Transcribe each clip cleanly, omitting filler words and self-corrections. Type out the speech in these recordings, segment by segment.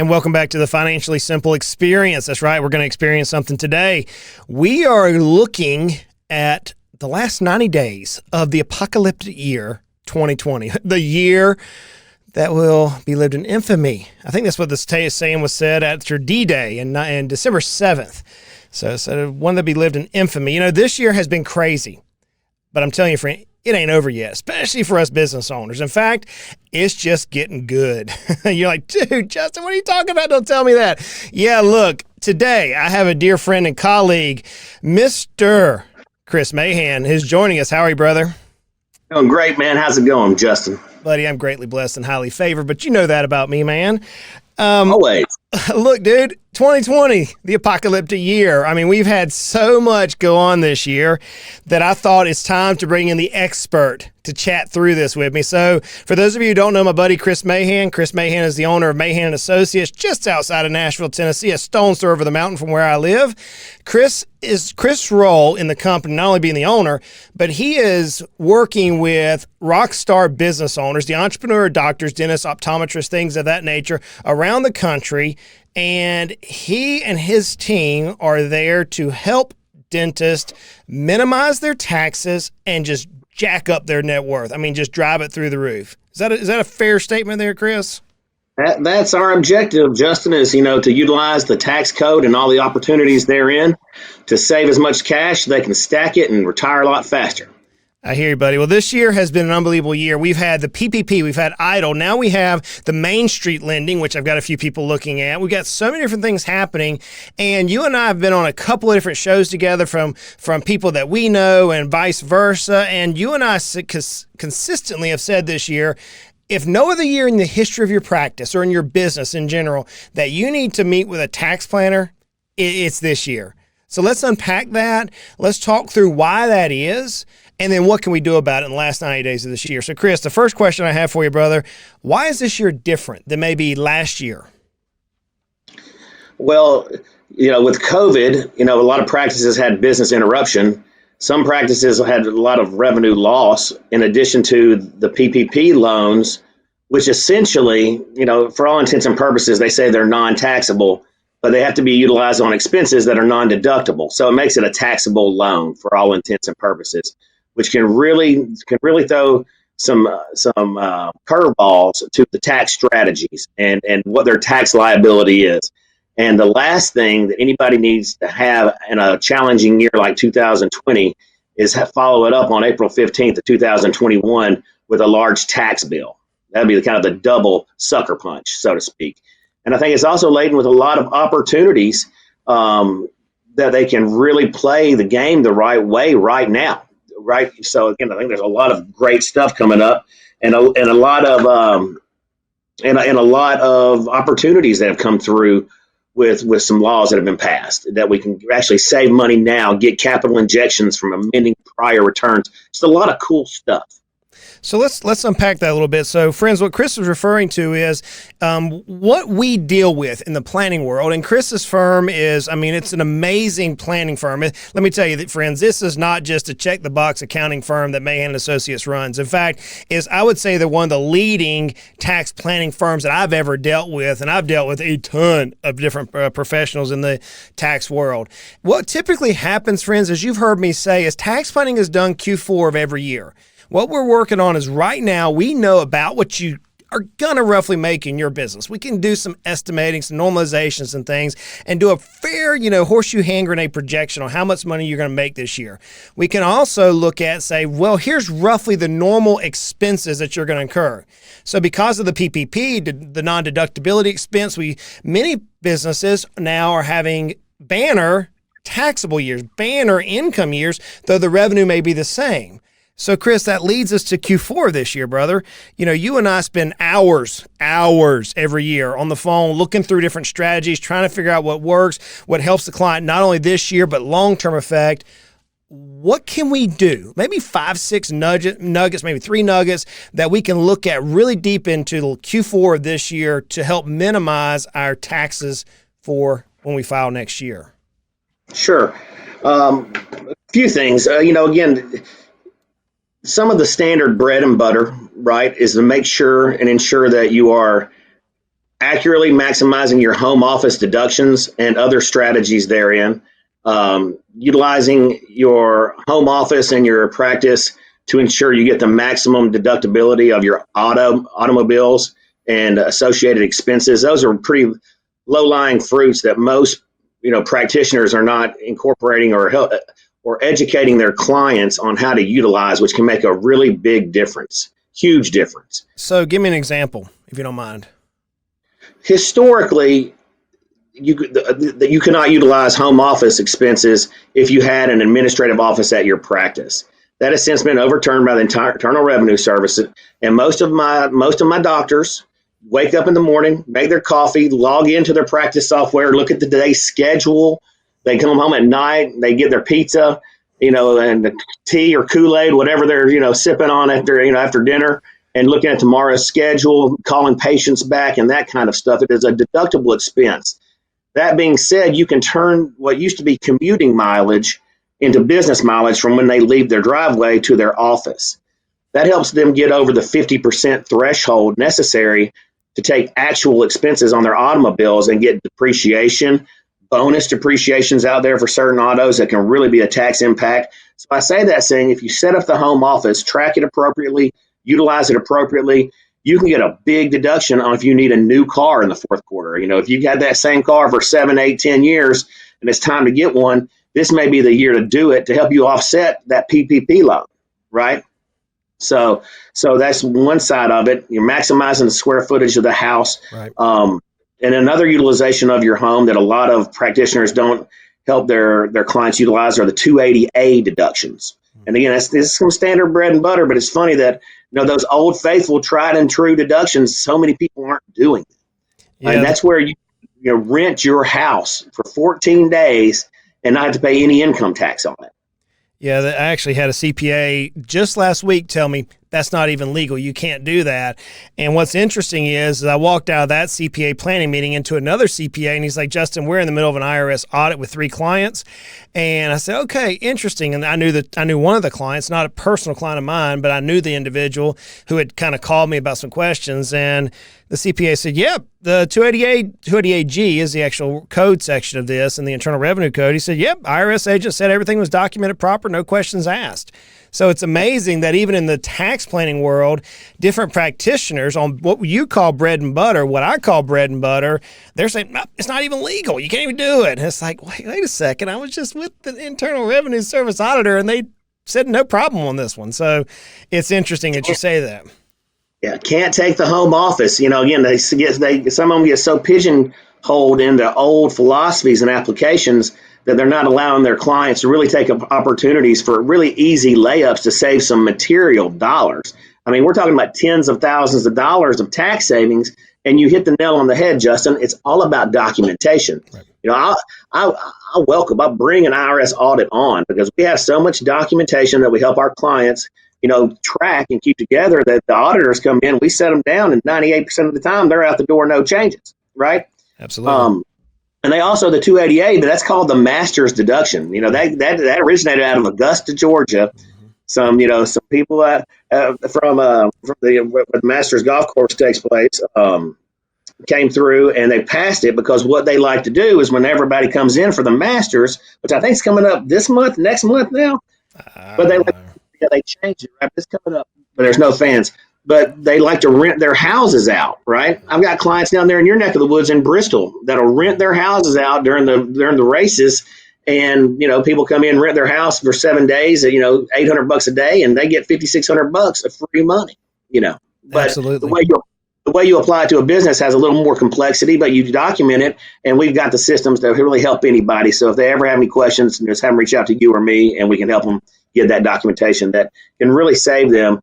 And welcome back to the Financially Simple Experience. That's right, we're going to experience something today. We are looking at the last 90 days of the apocalyptic year 2020, the year that will be lived in infamy. I think that's what this saying was said after D-Day in December 7th. So one that be lived in infamy. You know, this year has been crazy, but I'm telling you, friend, it ain't over yet, especially for us business owners. In fact, it's just getting good. You're like, dude, Justin, what are you talking about? Don't tell me that. Yeah, look, today I have a dear friend and colleague, Mr. Chris Mahan, who's joining us. How are you, brother? Doing great, man. How's it going, Justin? Buddy, I'm greatly blessed and highly favored, but you know that about me, man. Always. Look, dude, 2020, the apocalyptic year. I mean, we've had so much go on this year that I thought it's time to bring in the expert to chat through this with me. So for those of you who don't know my buddy Chris Mahan is the owner of Mahan and Associates just outside of Nashville, Tennessee, a stone's throw over the mountain from where I live. Chris' role in the company, not only being the owner, but he is working with rock star business owners, the entrepreneur, doctors, dentists, optometrists, things of that nature around the country. And he and his team are there to help dentists minimize their taxes and just jack up their net worth. I mean, just drive it through the roof. Is that a fair statement there, Chris? That's our objective, Justin, is, to utilize the tax code and all the opportunities therein to save as much cash so they can stack it and retire a lot faster. I hear you, buddy. Well, this year has been an unbelievable year. We've had the PPP, we've had EIDL. Now we have the Main Street lending, which I've got a few people looking at. We've got so many different things happening. And you and I have been on a couple of different shows together from people that we know and vice versa. And you and I consistently have said this year, if no other year in the history of your practice or in your business in general that you need to meet with a tax planner, it's this year. So let's unpack that. Let's talk through why that is. And then what can we do about it in the last 90 days of this year? So, Chris, the first question I have for you, brother, why is this year different than maybe last year? Well, with COVID, a lot of practices had business interruption. Some practices had a lot of revenue loss in addition to the PPP loans, which essentially, for all intents and purposes, they say they're non-taxable, but they have to be utilized on expenses that are non-deductible. So it makes it a taxable loan for all intents and purposes, which can really throw some curveballs to the tax strategies and what their tax liability is. And the last thing that anybody needs to have in a challenging year like 2020 is follow it up on April 15th of 2021 with a large tax bill. That'd be kind of the double sucker punch, so to speak. And I think it's also laden with a lot of opportunities that they can really play the game the right way right now. Right. So again, I think there's a lot of great stuff coming up, and a lot of opportunities that have come through with some laws that have been passed that we can actually save money now, get capital injections from amending prior returns. Just a lot of cool stuff. So let's unpack that a little bit. So, friends, what Chris was referring to is what we deal with in the planning world. And Chris's firm it's an amazing planning firm. Let me tell you that, friends, this is not just a check-the-box accounting firm that Mahan & Associates runs. In fact, I would say they're one of the leading tax planning firms that I've ever dealt with, and I've dealt with a ton of different professionals in the tax world. What typically happens, friends, as you've heard me say, is tax planning is done Q4 of every year. What we're working on is right now we know about what you are going to roughly make in your business. We can do some estimating, some normalizations and things, and do a fair, horseshoe hand grenade projection on how much money you're going to make this year. We can also look at, say, well, here's roughly the normal expenses that you're going to incur. So because of the PPP, the non-deductibility expense, many businesses now are having banner taxable years, banner income years, though the revenue may be the same. So, Chris, that leads us to Q4 this year, brother. You and I spend hours every year on the phone looking through different strategies, trying to figure out what works, what helps the client, not only this year, but long-term effect. What can we do? Maybe 5, 6 nuggets, maybe 3 nuggets that we can look at really deep into Q4 of this year to help minimize our taxes for when we file next year. Sure. A few things. Again, some of the standard bread and butter, right, is to make sure and ensure that you are accurately maximizing your home office deductions and other strategies therein, utilizing your home office and your practice to ensure you get the maximum deductibility of your automobiles and associated expenses. Those are pretty low-lying fruits that most practitioners are not incorporating or educating their clients on how to utilize, which can make a really big difference, huge difference. So give me an example, if you don't mind. Historically, you cannot utilize home office expenses if you had an administrative office at your practice. That has since been overturned by the Internal Revenue Service, and most of my doctors wake up in the morning, make their coffee, log into their practice software, look at the day's schedule. They come home at night, they get their pizza, and the tea or Kool-Aid, whatever they're sipping on after dinner, and looking at tomorrow's schedule, calling patients back, and that kind of stuff. It is a deductible expense. That being said, you can turn what used to be commuting mileage into business mileage from when they leave their driveway to their office. That helps them get over the 50% threshold necessary to take actual expenses on their automobiles and get depreciation, bonus depreciations out there for certain autos that can really be a tax impact. So I say that saying, if you set up the home office, track it appropriately, utilize it appropriately, you can get a big deduction on if you need a new car in the fourth quarter. If you've had that same car for 7, 8, 10 years and it's time to get one, this may be the year to do it to help you offset that PPP loan, right? So that's one side of it. You're maximizing the square footage of the house. Right. And another utilization of your home that a lot of practitioners don't help their clients utilize are the 280A deductions. And again, this is some standard bread and butter, but it's funny that those old faithful, tried and true deductions, so many people aren't doing it. Yeah. And that's where you rent your house for 14 days and not have to pay any income tax on it. Yeah, I actually had a CPA just last week tell me that's not even legal. You can't do that. And what's interesting is I walked out of that CPA planning meeting into another CPA, and he's like, Justin, we're in the middle of an IRS audit with 3 clients. And I said, okay, interesting. And I knew one of the clients, not a personal client of mine, but I knew the individual who had kind of called me about some questions. And the CPA said, yep, the 288G is the actual code section of this in the Internal Revenue Code. He said, yep, IRS agent said everything was documented proper, no questions asked. So it's amazing that even in the tax planning world, different practitioners on what you call bread and butter, what I call bread and butter, they're saying, no, it's not even legal. You can't even do it. And it's like, wait a second. I was just with the Internal Revenue Service auditor, and they said no problem on this one. So it's interesting that you say that. Yeah, can't take the home office. Again, some of them get so pigeonholed into old philosophies and applications that they're not allowing their clients to really take opportunities for really easy layups to save some material dollars. I mean, we're talking about tens of thousands of dollars of tax savings, and you hit the nail on the head, Justin. It's all about documentation. Right. I'll bring an IRS audit on because we have so much documentation that we help our clients track and keep together that the auditors come in, we set them down, and 98% of the time they're out the door, no changes, right? Absolutely. And they also, the 280A, but that's called the master's deduction. That originated out of Augusta, Georgia. Mm-hmm. Some people where the master's golf course takes place came through and they passed it because what they like to do is when everybody comes in for the masters, which I think is coming up this month, next month now, but they changed it, right? It's coming up, but there's no fans. But they like to rent their houses out, right? I've got clients down there in your neck of the woods in Bristol that'll rent their houses out during the races, and people come in and rent their house for 7 days at $800 a day, and they get $5,600 of free money. But absolutely. The way you apply it to a business has a little more complexity, but you document it, and we've got the systems that really help anybody. So if they ever have any questions, just have them reach out to you or me, and we can help them get that documentation that can really save them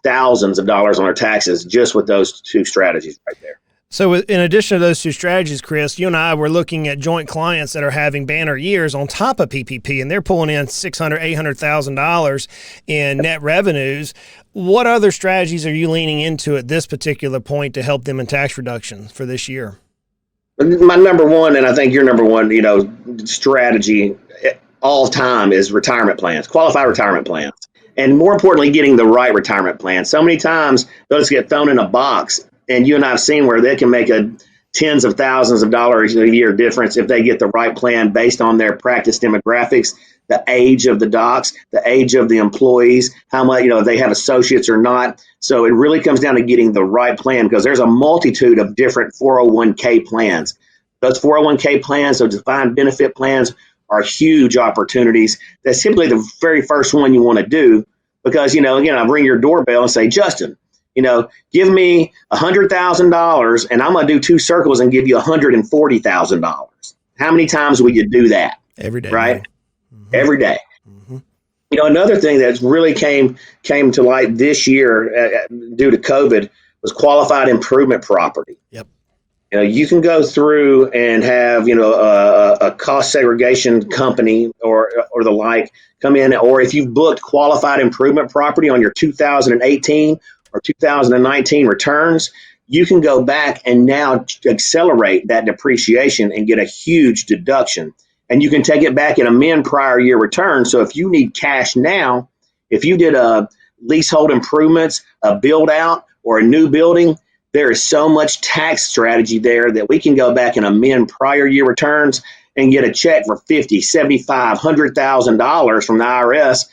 thousands of dollars on their taxes just with those 2 strategies right there. So in addition to those 2 strategies, Chris, you and I were looking at joint clients that are having banner years on top of PPP, and they're pulling in $600,000, $800,000 in net revenues. What other strategies are you leaning into at this particular point to help them in tax reduction for this year? My number one, and I think your number one, strategy all time is retirement plans, qualified retirement plans. And more importantly, getting the right retirement plan. So many times those get thrown in a box And you and I have seen where they can make a tens of thousands of dollars a year difference if they get the right plan based on their practice demographics, the age of the docs, the age of the employees, how much, if they have associates or not. So it really comes down to getting the right plan, because there's a multitude of different 401k plans. Those 401k plans, those defined benefit plans, are huge opportunities. That's typically the very first one you want to do, because, I ring your doorbell and say, Justin, give me $100,000 and I'm going to do 2 circles and give you $140,000. How many times will you do that? Every day. Right? Mm-hmm. Every day. Mm-hmm. Another thing that's really came to light this year due to COVID was qualified improvement property. Yep. You can go through and have, a cost segregation company or the like come in, or if you've booked qualified improvement property on your 2018 or 2019 returns, you can go back and now accelerate that depreciation and get a huge deduction. And you can take it back and amend prior year returns. So if you need cash now, if you did a leasehold improvements, a build out, or a new building, there is so much tax strategy there that we can go back and amend prior year returns and get a check for $50,000, $75,000, $100,000 from the IRS.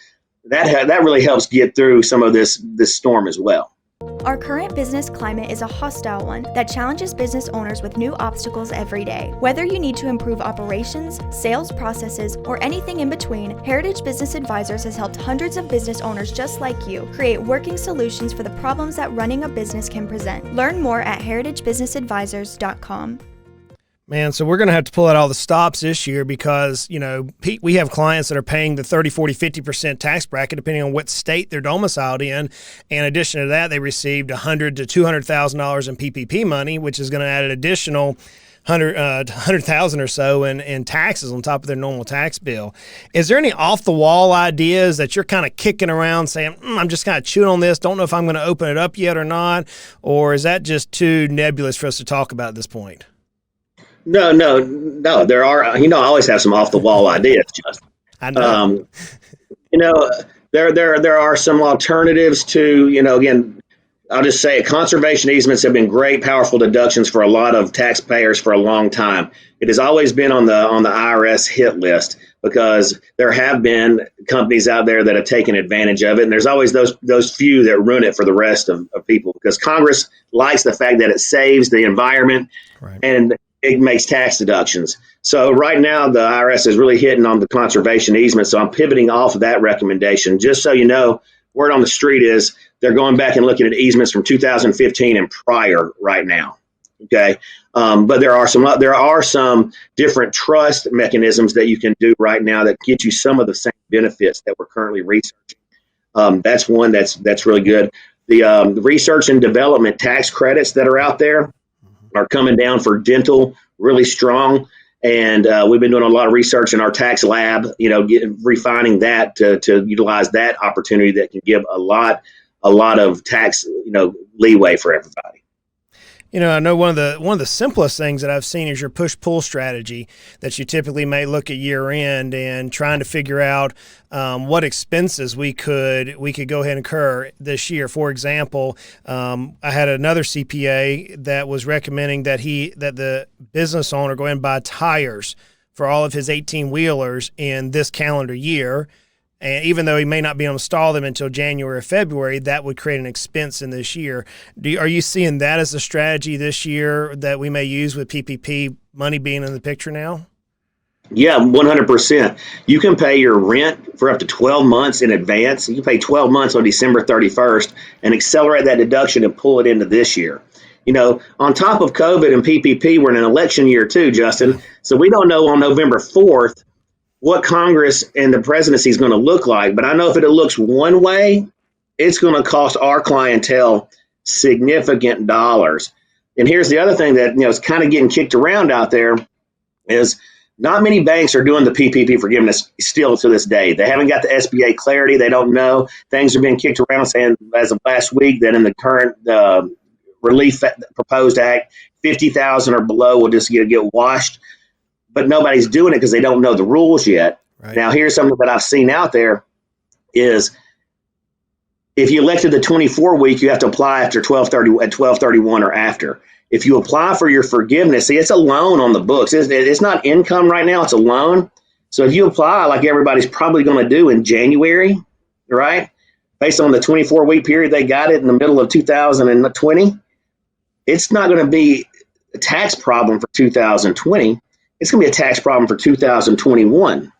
That really helps get through some of this storm as well. Our current business climate is a hostile one that challenges business owners with new obstacles every day. Whether you need to improve operations, sales processes, or anything in between, Heritage Business Advisors has helped hundreds of business owners just like you create working solutions for the problems that running a business can present. Learn more at heritagebusinessadvisors.com. Man, so we're going to have to pull out all the stops this year because, we have clients that are paying the 30, 40, 50% tax bracket depending on what state they're domiciled in. And in addition to that, they received $100,000 to $200,000 in PPP money, which is going to add an additional $100,000 or so in taxes on top of their normal tax bill. Is there any off-the-wall ideas that you're kind of kicking around saying, I'm just kind of chewing on this, don't know if I'm going to open it up yet or not? Or is that just too nebulous for us to talk about at this point? No. There are, I always have some off the wall ideas, Justin. I know. There are some alternatives to, again, I'll just say conservation easements have been great, powerful deductions for a lot of taxpayers for a long time. It has always been on the IRS hit list because there have been companies out there that have taken advantage of it. And there's always those few that ruin it for the rest of people, because Congress likes the fact that it saves the environment. Right. And it makes tax deductions. So right now, the IRS is really hitting on the conservation easement. So I'm pivoting off of that recommendation. Just so you know, word on the street is they're going back and looking at easements from 2015 and prior right now. Okay, but there are some different trust mechanisms that you can do right now that get you some of the same benefits that we're currently researching. That's one that's really good. The research and development tax credits that are out there are coming down for dental really strong. And we've been doing a lot of research in our tax lab, refining that to utilize that opportunity that can give a lot of tax, leeway for everybody. I know one of the simplest things that I've seen is your push-pull strategy that you typically may look at year-end and trying to figure out what expenses we could go ahead and incur this year. For example, I had another CPA that was recommending that the business owner go ahead and buy tires for all of his 18-wheelers in this calendar year. And even though he may not be able to install them until January or February, that would create an expense in this year. Are you seeing that as a strategy this year that we may use with PPP money being in the picture now? Yeah, 100%. You can pay your rent for up to 12 months in advance. You can pay 12 months on December 31st and accelerate that deduction and pull it into this year. On top of COVID and PPP, we're in an election year too, Justin. So we don't know on November 4th what Congress and the presidency is going to look like. But I know if it looks one way, it's going to cost our clientele significant dollars. And here's the other thing that is kind of getting kicked around out there is not many banks are doing the PPP forgiveness still to this day. They haven't got the SBA clarity. They don't know. Things are being kicked around saying as of last week that in the current relief proposed act, 50,000 or below will just get washed. But nobody's doing it because they don't know the rules yet. Right. Now, here's something that I've seen out there is If you elected the 24 week, you have to apply after 12/31 or after. If you apply for your forgiveness, see, it's a loan on the books. It's not income right now, it's a loan. So if you apply like everybody's probably going to do in January, right, based on the 24-week period they got it in the middle of 2020, it's not going to be a tax problem for 2020. It's going to be a tax problem for 2021.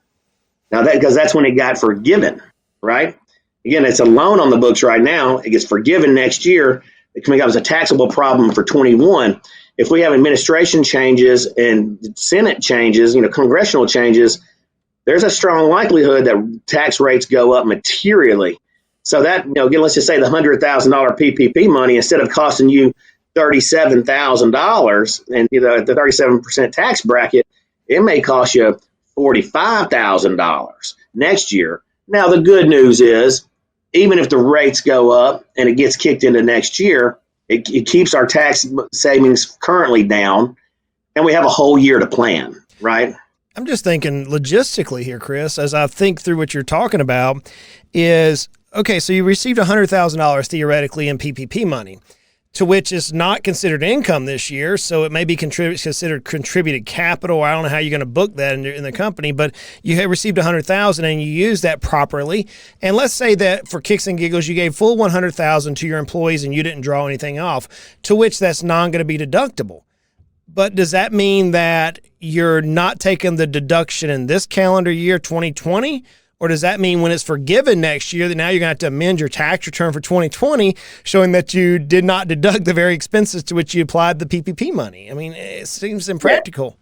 Now, because that's when it got forgiven, right? Again, it's a loan on the books right now. It gets forgiven next year. It becomes a taxable problem for 21. If we have administration changes and Senate changes, congressional changes, there's a strong likelihood that tax rates go up materially. So that, again, let's just say the $100,000 PPP money, instead of costing you $37,000 and at the 37% tax bracket, it may cost you $45,000 next year. Now, the good news is, even if the rates go up and it gets kicked into next year, it keeps our tax savings currently down, and we have a whole year to plan, right? I'm just thinking logistically here, Chris, as I think through what you're talking about is, okay, so you received $100,000 theoretically in PPP money, to which is not considered income this year, so it may be considered contributed capital. I don't know how you're going to book that in the company, but you have received $100,000 and you use that properly. And let's say that for kicks and giggles, you gave full $100,000 to your employees and you didn't draw anything off, to which that's not going to be deductible. But does that mean that you're not taking the deduction in this calendar year, 2020? Or does that mean when it's forgiven next year that now you're going to have to amend your tax return for 2020, showing that you did not deduct the very expenses to which you applied the PPP money? I mean, it seems impractical.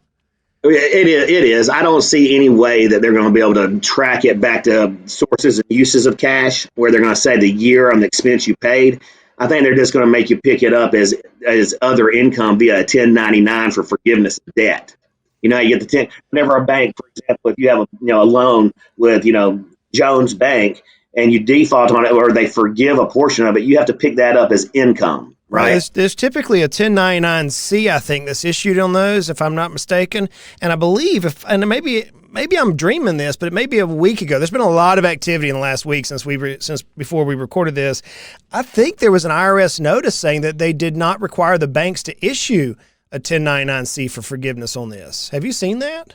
It is. I don't see any way that they're going to be able to track it back to sources and uses of cash where they're going to say the year on the expense you paid. I think they're just going to make you pick it up as other income via a 1099 for forgiveness of debt. You get the whenever a bank, for example, if you have a loan with Jones Bank and you default on it or they forgive a portion of it, you have to pick that up as income, right? There's typically a 1099-C, I think, that's issued on those, if I'm not mistaken. And I believe maybe I'm dreaming this, but it may be a week ago. There's been a lot of activity in the last week since before we recorded this. I think there was an IRS notice saying that they did not require the banks to issue a 1099-C for forgiveness on this. Have you seen that?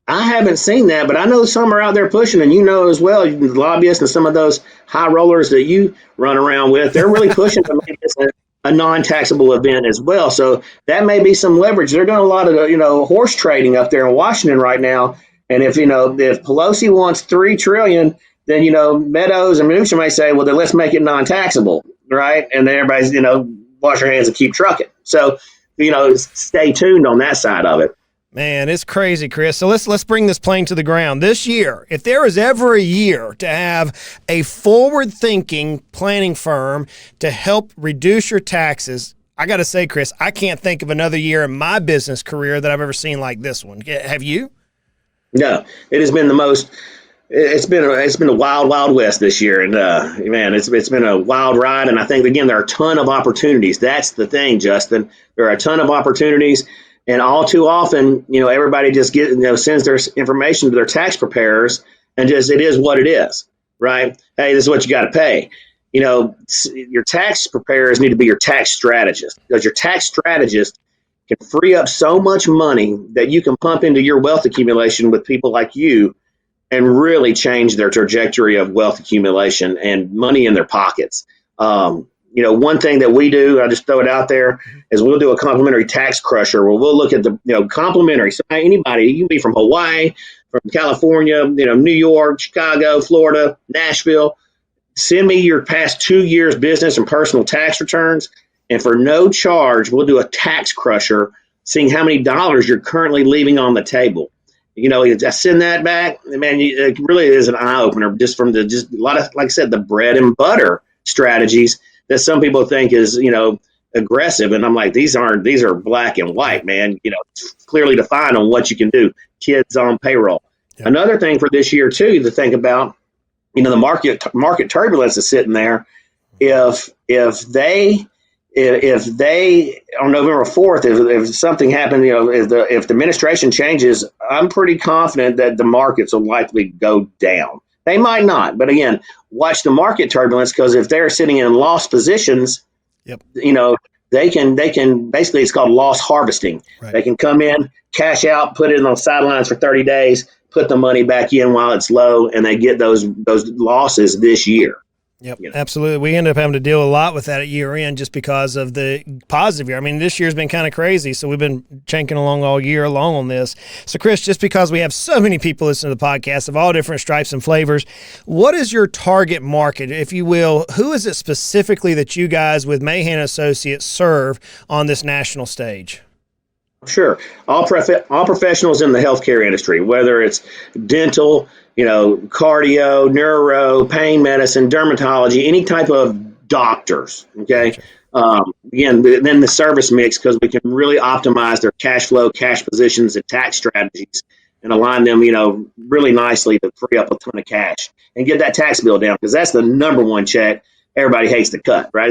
I haven't seen that, but I know some are out there pushing, and as well, the lobbyists and some of those high rollers that you run around with, they're really pushing to make this a non-taxable event as well. So that may be some leverage. They're doing a lot of horse trading up there in Washington right now. And if Pelosi wants $3 trillion, then Meadows and Mnuchin may say, well, then let's make it non-taxable, right? And then everybody's wash your hands and keep trucking. So stay tuned on that side of it. Man, it's crazy, Chris. So let's bring this plane to the ground. This year, if there is ever a year to have a forward-thinking planning firm to help reduce your taxes, I got to say, Chris, I can't think of another year in my business career that I've ever seen like this one. Have you? No, it has been the most. It's been a wild, wild west this year, and man, it's been a wild ride. And I think again, there are a ton of opportunities. That's the thing, Justin. There are a ton of opportunities, and all too often, everybody just sends their information to their tax preparers, and just it is what it is, right? Hey, this is what you got to pay. Your tax preparers need to be your tax strategist, because your tax strategist can free up so much money that you can pump into your wealth accumulation with people like you and really change their trajectory of wealth accumulation and money in their pockets. One thing that we do, I just throw it out there, is we'll do a complimentary tax crusher where we'll look at the, complimentary. So anybody, you can be from Hawaii, from California, New York, Chicago, Florida, Nashville, send me your past 2 years business and personal tax returns. And for no charge, we'll do a tax crusher, seeing how many dollars you're currently leaving on the table. I send that back, man, it really is an eye opener just from a lot of, like I said, the bread and butter strategies that some people think is, aggressive. And I'm like, these are black and white, man. It's clearly defined on what you can do. Kids on payroll. Yeah. Another thing for this year too, to think about, the market turbulence is sitting there. If they on November 4th, if something happened, if the administration changes, I'm pretty confident that the markets will likely go down. They might not, but again, watch the market turbulence, because if they're sitting in loss positions, Yep. They can basically, it's called loss harvesting. Right. They can come in, cash out, put it on the sidelines for 30 days, put the money back in while it's low, and they get those losses this year. Yep, absolutely. We end up having to deal a lot with that at year end just because of the positive year. I mean, this year's been kind of crazy, so we've been chanking along all year long on this. So, Chris, just because we have so many people listening to the podcast of all different stripes and flavors, what is your target market, if you will? Who is it specifically that you guys with Mahan Associates serve on this national stage? Sure. All professionals in the healthcare industry, whether it's dental, cardio, neuro, pain medicine, dermatology, any type of doctors. Okay. Gotcha. Again, then the service mix, because we can really optimize their cash flow, cash positions, and tax strategies, and align them, really nicely to free up a ton of cash and get that tax bill down, because that's the number one check everybody hates to cut, right?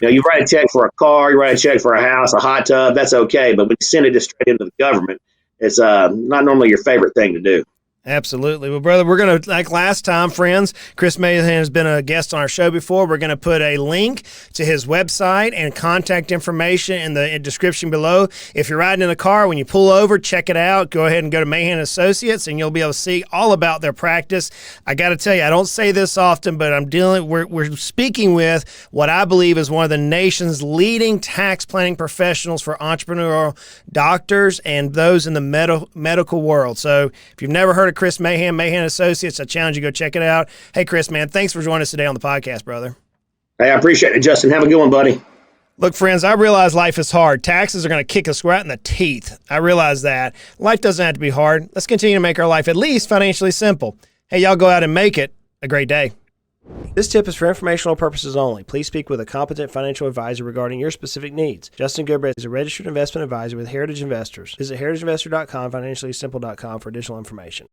You write a check for a car, you write a check for a house, a hot tub, that's okay. But when you send it just straight into the government, it's not normally your favorite thing to do. Absolutely. Well, brother, we're going to, like last time, friends, Chris Mahan has been a guest on our show before. We're going to put a link to his website and contact information in the description below. If you're riding in the car, when you pull over, check it out. Go ahead and go to Mahan Associates, and you'll be able to see all about their practice. I got to tell you, I don't say this often, but we're speaking with what I believe is one of the nation's leading tax planning professionals for entrepreneurial doctors and those in the medical world. So if you've never heard of Chris Mahan, Mahan Associates, I challenge you to go check it out. Hey, Chris, man, thanks for joining us today on the podcast, brother. Hey, I appreciate it, Justin. Have a good one, buddy. Look, friends, I realize life is hard. Taxes are going to kick us right in the teeth. I realize that. Life doesn't have to be hard. Let's continue to make our life at least financially simple. Hey, y'all go out and make it a great day. This tip is for informational purposes only. Please speak with a competent financial advisor regarding your specific needs. Justin Goodbread is a registered investment advisor with Heritage Investors. Visit heritageinvestor.com, financiallysimple.com for additional information.